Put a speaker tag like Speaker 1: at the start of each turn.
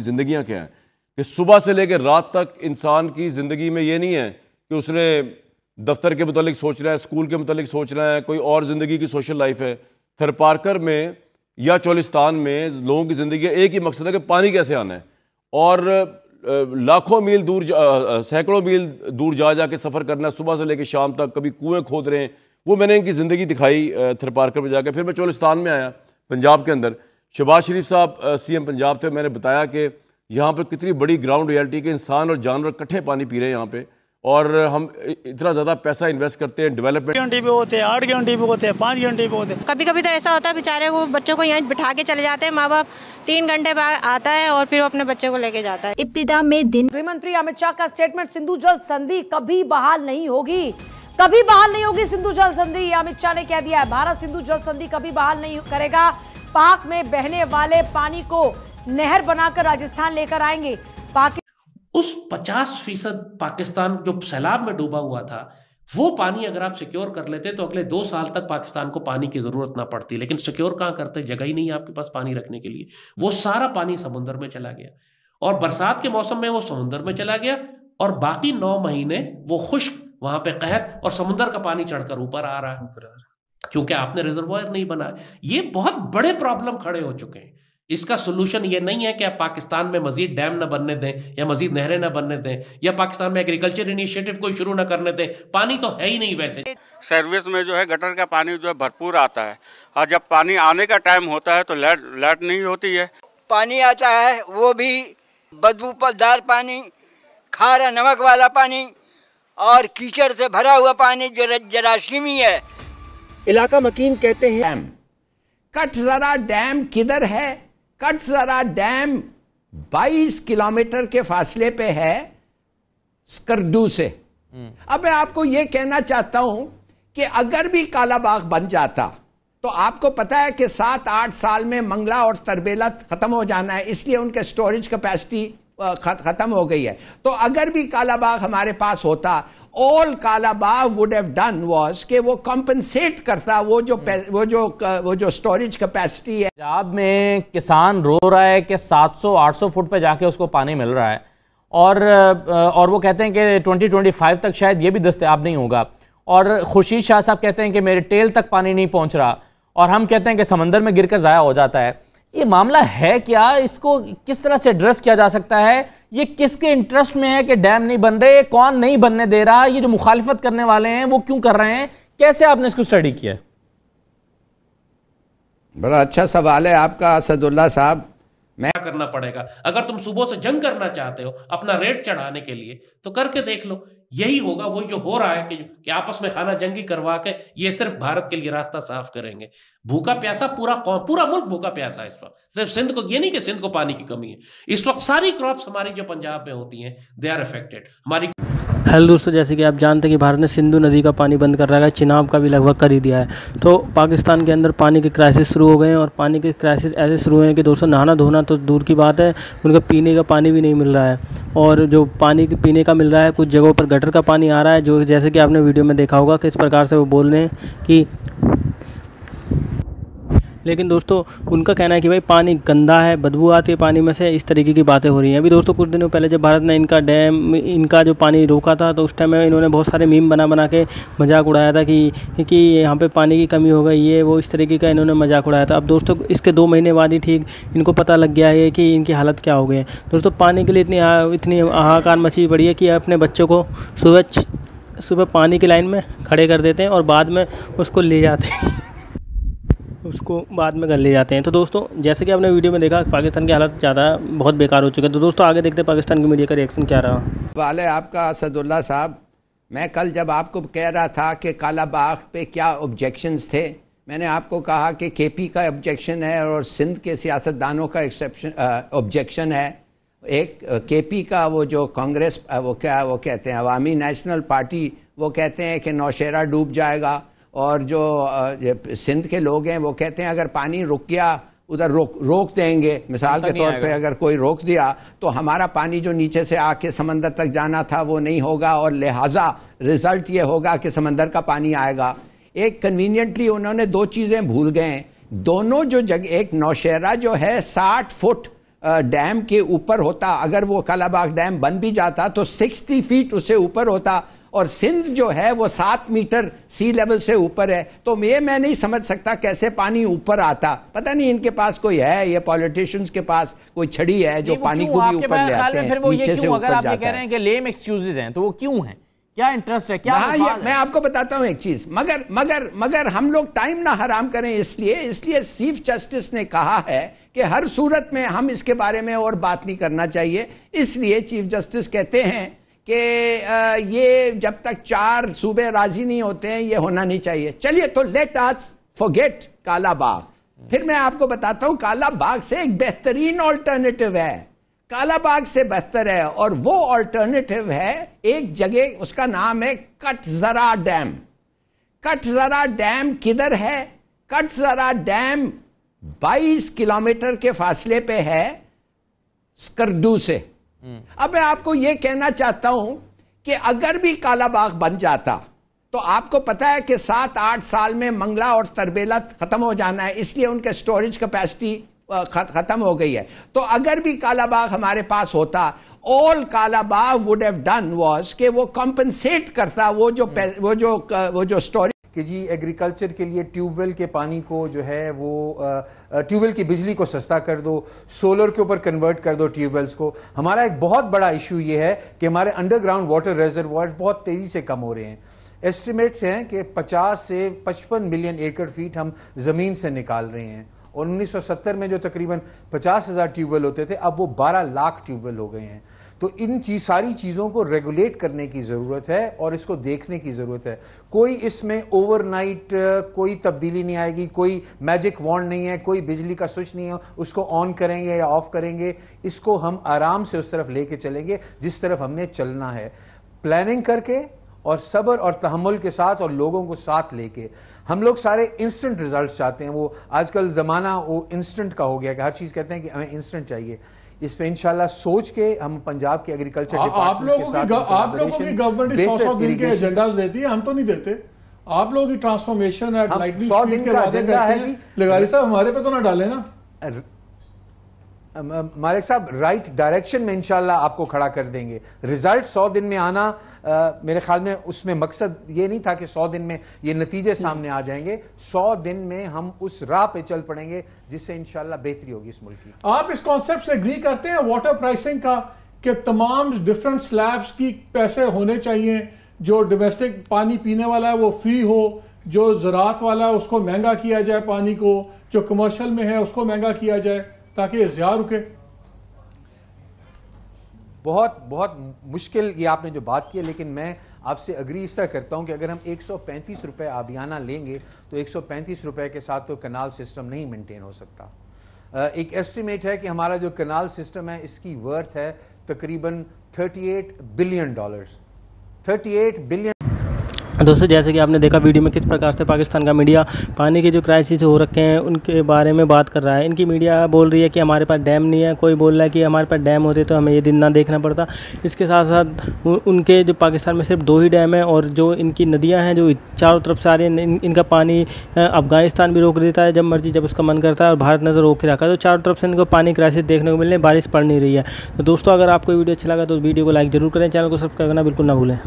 Speaker 1: ज़िंदगियाँ क्या हैं, कि सुबह से लेकर रात तक इंसान की ज़िंदगी में ये नहीं है कि उसने दफ्तर के मुतालिक सोच रहा है, स्कूल के मुतालिक सोच रहा है, कोई और ज़िंदगी की सोशल लाइफ है। थरपारकर में या चोलिस्तान में लोगों की ज़िंदगी एक ही मकसद है कि पानी कैसे आना है, और लाखों मील दूर सैकड़ों मील दूर जा के सफ़र करना है सुबह से लेकर शाम तक, कभी कुएँ खोद रहे हैं। वो मैंने इनकी ज़िंदगी दिखाई थरपारकर में जाकर। फिर मैं चोलिस्तान में आया पंजाब के अंदर, शहबाज शरीफ साहब CM पंजाब थे, मैंने बताया कि यहाँ पर कितनी बड़ी ग्राउंड रियलिटी के इंसान और जानवर इकट्ठे पानी पी रहे हैं यहाँ पे, और हम इतना ज़्यादा पैसा इन्वेस्ट करते हैं डेवलपमेंट।
Speaker 2: घंटे पे होते हैं, 8 घंटे पे होते हैं, 5 घंटे पे होते हैं।
Speaker 3: कभी कभी तो ऐसा होता है बेचारे को, बच्चों को यहाँ बिठा के चले जाते हैं माँ बाप, 3 घंटे बाद आता है और फिर वो अपने बच्चे को लेके जाता है।
Speaker 4: इब्तिदा में दिन
Speaker 5: गृह मंत्री अमित शाह का स्टेटमेंट, सिंधु जल संधि कभी बहाल नहीं होगी, कभी बहाल नहीं होगी सिंधु जल संधि, अमित शाह ने कह दिया है। भारत सिंधु जल संधि कभी बहाल नहीं करेगा। पाक में बहने वाले पानी को नहर बनाकर राजस्थान लेकर आएंगे।
Speaker 6: उस 50% पाकिस्तान जो सैलाब में डूबा हुआ था, वो पानी अगर आप सिक्योर कर लेते तो अगले 2 साल तक पाकिस्तान को पानी की जरूरत ना पड़ती। लेकिन सिक्योर कहाँ करते, जगह ही नहीं है आपके पास पानी रखने के लिए। वो सारा पानी समुद्र में चला गया, और बरसात के मौसम में वो समुद्र में चला गया, और बाकी 9 महीने वो खुश्क, वहां पे कहत, और समुद्र का पानी चढ़कर ऊपर आ रहा है क्योंकि आपने रिजर्वायर नहीं बनाया। ये बहुत बड़े प्रॉब्लम खड़े हो चुके हैं। इसका सोल्यूशन ये नहीं है कि आप पाकिस्तान में मजीद डैम न बनने दें या मजीद नहरें न बनने दें या पाकिस्तान में एग्रीकल्चर इनिशिएटिव कोई शुरू न करने दें। पानी तो है ही नहीं। वैसे
Speaker 7: सर्विस में जो है गटर का पानी जो है भरपूर आता है, और जब पानी आने का टाइम होता है तो लाइट नहीं होती है।
Speaker 8: पानी आता है वो भी बदबूदार पानी, खारा नमक वाला पानी और कीचड़ से भरा हुआ पानी जो जरासीमी है।
Speaker 9: इलाका मकीन कहते हैं कटजरा डैम किधर है? कटजरा डैम 22 किलोमीटर के फासले पे है स्कर्दू से। अब मैं आपको यह कहना चाहता हूं कि अगर भी कालाबाग बन जाता तो आपको पता है कि 7-8 साल में मंगला और तरबेला खत्म हो जाना है, इसलिए उनके स्टोरेज कैपेसिटी खत्म हो गई है। तो अगर भी कालाबाग हमारे पास होता, all Kalabagh would have done was कि वो कंपनसेट करता वो जो स्टोरेज कैपेसिटी है।
Speaker 10: पंजाब में किसान रो रहा है कि 700-800 फुट पे जाके उसको पानी मिल रहा है, और वो कहते हैं कि 2025 तक शायद ये भी दस्तयाब नहीं होगा। और खुर्शीद शाह साहब कहते हैं कि मेरे टेल तक पानी नहीं पहुंच रहा, और हम कहते हैं कि समंदर में गिरकर ज़ाया हो जाता है। ये मामला है क्या? इसको किस तरह से एड्रेस किया जा सकता है? ये किसके इंटरेस्ट में है कि डैम नहीं बन रहे? कौन नहीं बनने दे रहा? ये जो मुखालिफत करने वाले हैं वो क्यों कर रहे हैं? कैसे आपने इसको स्टडी किया?
Speaker 9: बड़ा अच्छा सवाल है आपका असदुल्ला साहब।
Speaker 6: मैं करना पड़ेगा अगर तुम सुबह से जंग करना चाहते हो अपना रेट चढ़ाने के लिए, तो करके देख लो। यही होगा वही जो हो रहा है कि आपस में खाना जंगी करवा के ये सिर्फ भारत के लिए रास्ता साफ करेंगे। भूखा प्यासा पूरा मुल्क भूखा प्यासा है इस वक्त। सिर्फ सिंध को, ये नहीं कि सिंध को पानी की कमी है। इस वक्त सारी क्रॉप्स हमारी जो पंजाब में होती हैं दे आर अफेक्टेड। हमारी
Speaker 11: हेलो दोस्तों, जैसे कि आप जानते हैं कि भारत ने सिंधु नदी का पानी बंद कर रखा है, चिनाब का भी लगभग कर ही दिया है। तो पाकिस्तान के अंदर पानी के क्राइसिस शुरू हो गए हैं, और पानी के क्राइसिस ऐसे शुरू हुए हैं कि दोस्तों नहाना धोना तो दूर की बात है, उनका पीने का पानी भी नहीं मिल रहा है। और जो पानी पीने का मिल रहा है, कुछ जगहों पर गटर का पानी आ रहा है, जो जैसे कि आपने वीडियो में देखा होगा किस प्रकार से वो बोल रहे हैं कि, लेकिन दोस्तों उनका कहना है कि भाई पानी गंदा है, बदबू आती है पानी में से, इस तरीके की बातें हो रही हैं। अभी दोस्तों कुछ दिनों पहले जब भारत ने इनका जो पानी रोका था, तो उस टाइम में इन्होंने बहुत सारे मीम बना के मजाक उड़ाया था कि यहाँ पे पानी की कमी हो गई, ये वो इस तरीके का इन्होंने मजाक उड़ाया था। अब दोस्तों इसके 2 महीने बाद ही ठीक इनको पता लग गया है कि इनकी हालत क्या हो गई है। दोस्तों पानी के लिए इतनी हाहाकार मची पड़ी है कि अपने बच्चों को सुबह पानी की लाइन में खड़े कर देते हैं और बाद में उसको ले जाते हैं, उसको बाद में घर ले जाते हैं। तो दोस्तों जैसे कि आपने वीडियो में देखा, पाकिस्तान की हालत ज़्यादा बहुत बेकार हो चुकी है। तो दोस्तों आगे देखते हैं पाकिस्तान की मीडिया का रिएक्शन क्या रहा।
Speaker 9: सवाल है आपका असदुल्ला साहब। मैं कल जब आपको कह रहा था कि कालाबाग पे क्या ऑब्जेक्शंस थे, मैंने आपको कहा कि KP का ऑब्जेक्शन है और सिंध के सियासतदानों का ऑब्जेक्शन है। एक KP का वो जो कांग्रेस वो कहते हैं अवामी नेशनल पार्टी, वो कहते हैं कि नौशेरा डूब जाएगा, और जो सिंध के लोग हैं वो कहते हैं अगर पानी रुक गया उधर रोक देंगे। मिसाल के तौर पे अगर कोई रोक दिया तो हमारा पानी जो नीचे से आके समंदर तक जाना था वो नहीं होगा, और लिहाजा रिजल्ट ये होगा कि समंदर का पानी आएगा। एक कन्वीनियंटली उन्होंने 2 चीज़ें भूल गए। दोनों जो जगह, एक नौशेरा जो है 60 फुट डैम के ऊपर होता, अगर वो कालाबाग डैम बन भी जाता तो 60 फीट उससे ऊपर होता, और सिंध जो है वो 7 मीटर सी लेवल से ऊपर है। तो मैं नहीं समझ सकता कैसे पानी ऊपर आता। पता नहीं इनके पास कोई है, ये पॉलिटिशियंस के पास कोई छड़ी है जो पानी को भी ऊपर ले आते हैं, नीचे से ऊपर जाता है।
Speaker 10: कह रहे हैं कि लेम एक्सक्यूजेज हैं, तो वो क्यों हैं? क्या इंटरेस्ट है, क्या
Speaker 9: मैं आपको बताता हूं एक चीज, मगर हम लोग टाइम ना हराम करें, इसलिए चीफ जस्टिस ने कहा है कि हर सूरत में हम इसके बारे में और बात नहीं करना चाहिए। इसलिए चीफ जस्टिस कहते हैं कि ये जब तक 4 सूबे राजी नहीं होते हैं ये होना नहीं चाहिए। चलिए, तो लेट अस फॉरगेट कालाबाग। फिर मैं आपको बताता हूं कालाबाग से एक बेहतरीन ऑल्टरनेटिव है, कालाबाग से बेहतर है, और वो ऑल्टरनेटिव है एक जगह, उसका नाम है कटजरा डैम। कटजरा डैम किधर है? कटजरा डैम 22 किलोमीटर के फासले पे है स्कर्दू से। अब मैं आपको यह कहना चाहता हूं कि अगर भी कालाबाग बन जाता तो आपको पता है कि 7-8 साल में मंगला और तरबेला खत्म हो जाना है, इसलिए उनके स्टोरेज कैपेसिटी खत्म हो गई है। तो अगर भी कालाबाग हमारे पास होता, all Kalabagh would have done was कि वो कॉम्पनसेट करता वो जो स्टोरेज
Speaker 4: कि जी एग्रीकल्चर के लिए ट्यूबवेल के पानी को जो है वो ट्यूबवेल की बिजली को सस्ता कर दो, सोलर के ऊपर कन्वर्ट कर दो ट्यूबवेल्स को। हमारा एक बहुत बड़ा इशू ये है कि हमारे अंडरग्राउंड वाटर रिजर्वॉयर्स बहुत तेज़ी से कम हो रहे हैं। एस्टिमेट्स हैं कि 50 से 55 मिलियन एकड़ फीट हम ज़मीन से निकाल रहे हैं, और 1970 में जो तकरीबन 50,000 ट्यूबवेल होते थे अब वो 12 लाख ट्यूबवेल हो गए हैं। तो इन सारी चीज़ों को रेगुलेट करने की ज़रूरत है और इसको देखने की ज़रूरत है। कोई इसमें ओवरनाइट कोई तब्दीली नहीं आएगी, कोई मैजिक वॉन्ड नहीं है, कोई बिजली का स्विच नहीं है उसको ऑन करेंगे या ऑफ करेंगे। इसको हम आराम से उस तरफ लेके चलेंगे जिस तरफ हमने चलना है, प्लानिंग करके और सब्र और तहम्मुल के साथ और लोगों को साथ लेके। हम लोग सारे इंस्टेंट रिजल्ट्स चाहते हैं, वो आजकल ज़माना वो इंस्टेंट का हो गया कि हर चीज़ कहते हैं कि हमें इंस्टेंट चाहिए। इस पे इंशाल्लाह सोच के हम पंजाब के एग्रीकल्चर डिपार्टमेंट के साथ
Speaker 12: आप लोगों की गवर्नमेंट 100 दिन के एजेंडास देती है, हम तो नहीं देते। आप लोगों की ट्रांसफॉर्मेशन एट लाइटनिंग स्पीड के वादे करते हैं, लगारी साहब हमारे पे तो ना डाले ना।
Speaker 4: मालिक साहब राइट डायरेक्शन में इंशाल्लाह आपको खड़ा कर देंगे। रिजल्ट 100 दिन में आना मेरे ख्याल में उसमें मकसद ये नहीं था कि 100 दिन में ये नतीजे सामने आ जाएंगे। 100 दिन में हम उस राह पे चल पड़ेंगे जिससे इंशाल्लाह बेहतरी होगी इस मुल्क की।
Speaker 12: आप इस कॉन्सेप्ट से एग्री करते हैं वाटर प्राइसिंग का कि तमाम डिफरेंट स्लैब्स की पैसे होने चाहिए, जो डोमेस्टिक पानी पीने वाला है वो फ्री हो, जो ज़राअत वाला है उसको महंगा किया जाए पानी को, जो कमर्शियल में है उसको महंगा किया जाए ताकि ये ज़्यादा रुके?
Speaker 4: बहुत मुश्किल ये आपने जो बात की है, लेकिन मैं आपसे अग्री इस तरह करता हूँ कि अगर हम 135 रुपये आबियाना लेंगे तो 135 रुपये के साथ तो कनाल सिस्टम नहीं मेंटेन हो सकता। एक एस्टिमेट है कि हमारा जो कनाल सिस्टम है इसकी वर्थ है तकरीबन $38 बिलियन। 38 बिलियन।
Speaker 11: दोस्तों जैसे कि आपने देखा वीडियो में किस प्रकार से पाकिस्तान का मीडिया पानी के जो क्राइसिस हो रखे हैं उनके बारे में बात कर रहा है। इनकी मीडिया बोल रही है कि हमारे पास डैम नहीं है, कोई बोल रहा है कि हमारे पास डैम होते तो हमें ये दिन ना देखना पड़ता। इसके साथ साथ उनके जो पाकिस्तान में सिर्फ 2 ही डैम है और जो इनकी नदियाँ हैं जो चारों तरफ से आ रही हैं, इनका पानी अफगानिस्तान भी रोक देता है जब मर्जी, जब उसका मन करता है, और भारत ने तो रोक के रखा है। तो चारों तरफ से इनको पानी क्राइसिस देखने को मिलने, बारिश पड़ नहीं रही है। तो दोस्तों अगर आपको वीडियो अच्छा लगा तो वीडियो को लाइक ज़रूर करें, चैनल को सब्सक्राइब करना बिल्कुल ना भूलें।